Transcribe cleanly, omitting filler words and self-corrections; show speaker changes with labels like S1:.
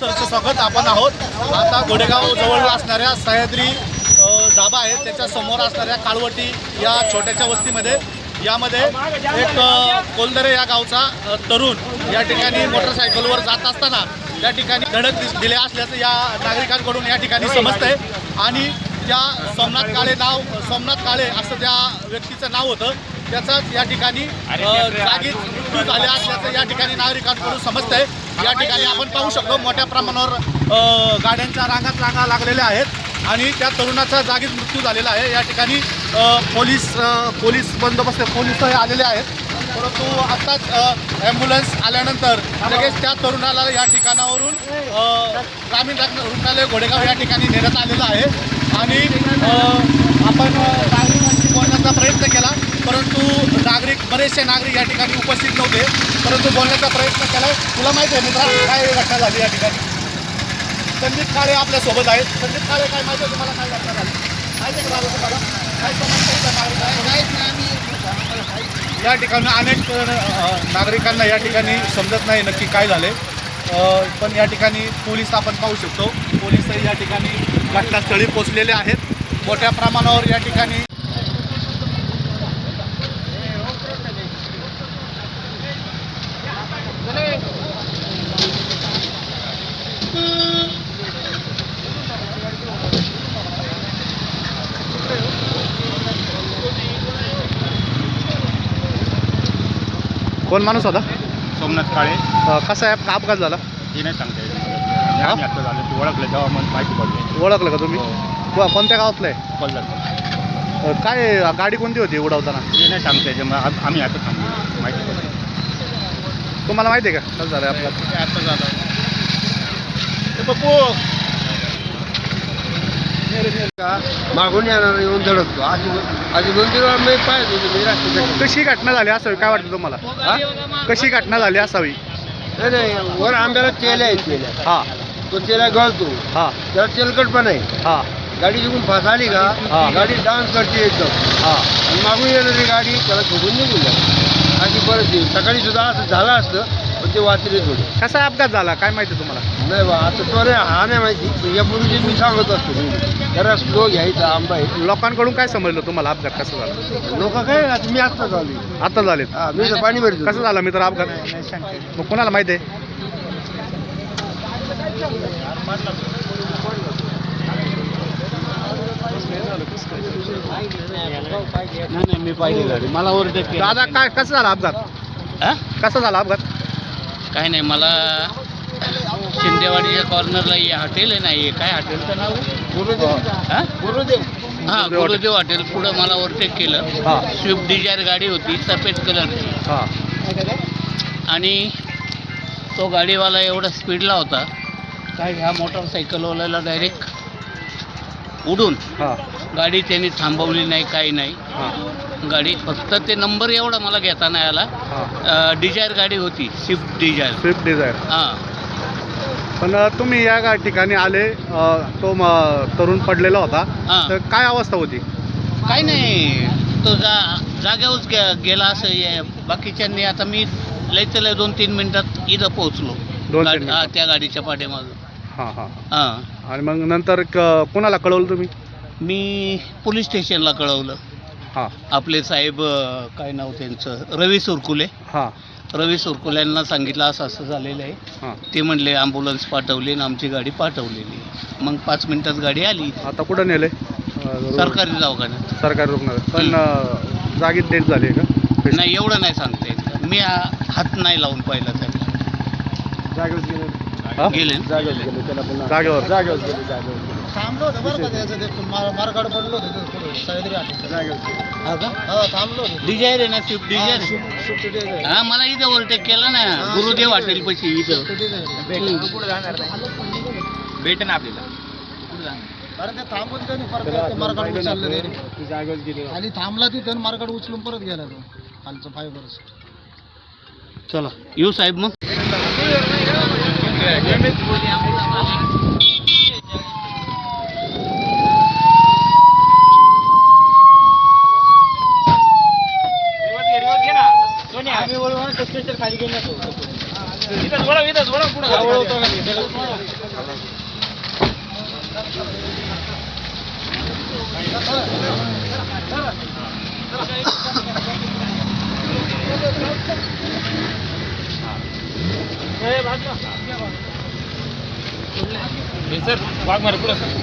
S1: सरचं स्वागत. आपण आहोत आता गोडेगाव जवळ असणाऱ्या सह्याद्री ढाबा आहे त्याच्या समोर असणाऱ्या काळवटी या छोट्याशा वस्तीमध्ये. यामध्ये एक कोलदरे या गावचा तरुण या ठिकाणी मोटरसायकलवर जात असताना या ठिकाणी धडक दिले असल्याचं या नागरिकांकडून या ठिकाणी समजतंय. आणि त्या सोमनाथ काळे असं त्या व्यक्तीचं नाव होतं, त्याचाच या ठिकाणी जागीच मृत्यू झाला असल्याचं या ठिकाणी नागरिकांकडून समजतंय. या ठिकाणी आपण पाहू शकतो मोठ्या प्रमाणावर गाड्यांच्या रांगा लागलेल्या आहेत आणि त्या तरुणाचा जागीच मृत्यू झालेला आहे. या ठिकाणी पोलीस बंदोबस्त पोलीसही आलेले आहेत, परंतु आत्ताच ॲम्ब्युलन्स आल्यानंतर लगेच त्या तरुणाला या ठिकाणावरून ग्रामीण रुग्णालय घोडेगाव या ठिकाणी नेण्यात आलेलं आहे. आणि आपण नागरिकांशी बोलण्याचा प्रयत्न केला, परंतु बरेचसे नागरिक या ठिकाणी उपस्थित नव्हते, परंतु बोलण्याचा प्रयत्न केला. तुला माहिती आहे मित्रा काय घटना झाली या ठिकाणी? संदीप काळे आपल्यासोबत आहेत. संदीप काळे, काय माहिती आहे तुम्हाला काय घटना झाली? माहिती आहे का बाबा तुम्हाला काय समजतं? या ठिकाणी अनेक नागरिकांना या ठिकाणी समजत नाही नक्की काय झाले, पण या ठिकाणी पोलीस आपण पाहू शकतो. पोलीसही या ठिकाणी घटनास्थळी पोचलेले आहेत. मोठ्या प्रमाणावर या ठिकाणी कोण माणूस होता?
S2: सोमनाथ काळे.
S1: कसा आहे अपघात झाला?
S2: हे नाही सांगता येत. आम्ही आता झालं ते ओळखलं जेव्हा मला माहिती पडली.
S1: ओळखलं का तुम्ही? कोणत्या गावातलं आहे?
S2: पडलं
S1: काय गाडी कोणती होती उडवताना?
S2: हे नाही सांगता येत. मग आम्ही आता थांबलो, माहिती पडली.
S1: तुम्हाला माहिती आहे का कसं झालं अपघात?
S2: आता झालं ते पप्पू
S3: मागून येणार येऊन धडकतो. आधी 2-3 वेळा मी पाहिजे होते मी रस्त्यात.
S1: कशी घटना झाली असावी काय वाटतं तुम्हाला? कशी घटना झाली असावी?
S3: नाही वर आंब्याला तेल आहे. तेल
S1: हां
S3: तो तेला गळतो.
S1: हां
S3: त्याला तेलकट पण आहे.
S1: हां
S3: गाडी जिकडून फसाली का
S1: हा.
S3: गाडी डान्स करते एकदम.
S1: हां
S3: आणि मागून येणारी गाडी त्याला ठोकून निघून जाते. अशी परत येईल. सकाळी सुद्धा असं झालं असतं, पण ते वाचले थोडे.
S1: कसा अपघात झाला काय माहिती तुम्हाला?
S3: नाही बा आता तो नाही, हा नाही माहिती. यापूर्वी मी सांगत असतो जरा स्लो घ्यायचा आंबा आहे.
S1: लोकांकडून काय समजलं तुम्हाला अपघात कसा झाला?
S3: लोक काय आता मी आत्ता चालू.
S1: आता झालेत?
S3: हा मी तर पाणी भरतो.
S1: कसं झालं मित्र अपघात? मग कोणाला माहिती आहे?
S2: नाही मी पाहिली गाडी. मला ओव्हरटेक केलं.
S1: दादा काय कसं झाला अपघात? कसा झाला अपघात?
S4: काय नाही, मला शिंदेवाडीच्या कॉर्नरला हे हॉटेल आहे ना, हे काय हॉटेलचं नाव?
S3: गुरुदेव.
S4: हां, गुरुदेव हॉटेल पुढं मला ओव्हरटेक केलं.
S1: हां
S4: स्विफ्ट डिझायर गाडी होती सफेद कलरची
S1: हां
S4: आणि तो गाडीवाला एवढा स्पीडला होता काय ह्या मोटरसायकलवाल्याला डायरेक्ट उडून
S1: हां
S4: गाडी त्यांनी थांबवली नाही, काही नाही.
S1: हां
S4: गाडी फक्त ते नंबर एवढा मला घेता नाही आला.
S1: हां
S4: डिझायर गाडी होती, स्विफ्ट डिझायर.
S1: Swift Dzire.
S4: हां,
S1: पण तुम्ही या ठिकाणी आले, तो तरुण पडलेला होता,
S4: हां.
S1: तर काय अवस्था होती?
S4: काही नाही, तो जागेवरच गेला असं. बाकीच्यांनी आता मी लय 2-3 मिनिटात इथं पोहोचलो.
S1: 2-3 मिनिटात?
S4: हां, त्या गाडीच्या पाठीमागं.
S1: हां हां
S4: हां,
S1: आणि मग नंतर कोणाला कळवलं तुम्ही?
S4: मी पोलीस स्टेशनला कळवलं.
S1: हां
S4: आपले साहेब काय नाव त्यांचं, रवी सुरकुले.
S1: हां
S4: रवी सुरकुल्यांना सांगितलं असं असं झालेलं आहे.
S1: हां
S4: ते म्हणले ॲम्ब्युलन्स पाठवली आणि आमची गाडी पाठवलेली. मग 5 मिनिटात गाडी आली.
S1: आता कुठं नेले?
S4: सरकारी दवाखान्यात.
S1: सरकारी रुग्णालय. पण जागीच डेट झाली आहे का?
S4: नाही, एवढं नाही सांगता येत. मी हात नाही लावून पाहिला त्याला.
S1: हां?
S4: गेले.
S1: जागेवर
S3: थांबलो होतं बरं का त्याचं ते मारकाड पडलो होतं सह्याद्री थांबलो होतो.
S4: डिझायर आहे ना, स्विफ्ट डिझायर. हां, मला इथं ओव्हरटेक केला ना, गुरुदेव हॉटेल पाशी इथं.
S2: भेट ना आपल्याला.
S3: कारण ते थांबून त्यांनी परत मारकाड उचललं आणि थांबला तिथं मारकाड उचलून परत गेला तो खालचं फायबरच.
S4: चला येऊ साहेब मग.
S3: खाली गेला.
S2: इथं पुढे सर वाघ मारे पुढं सर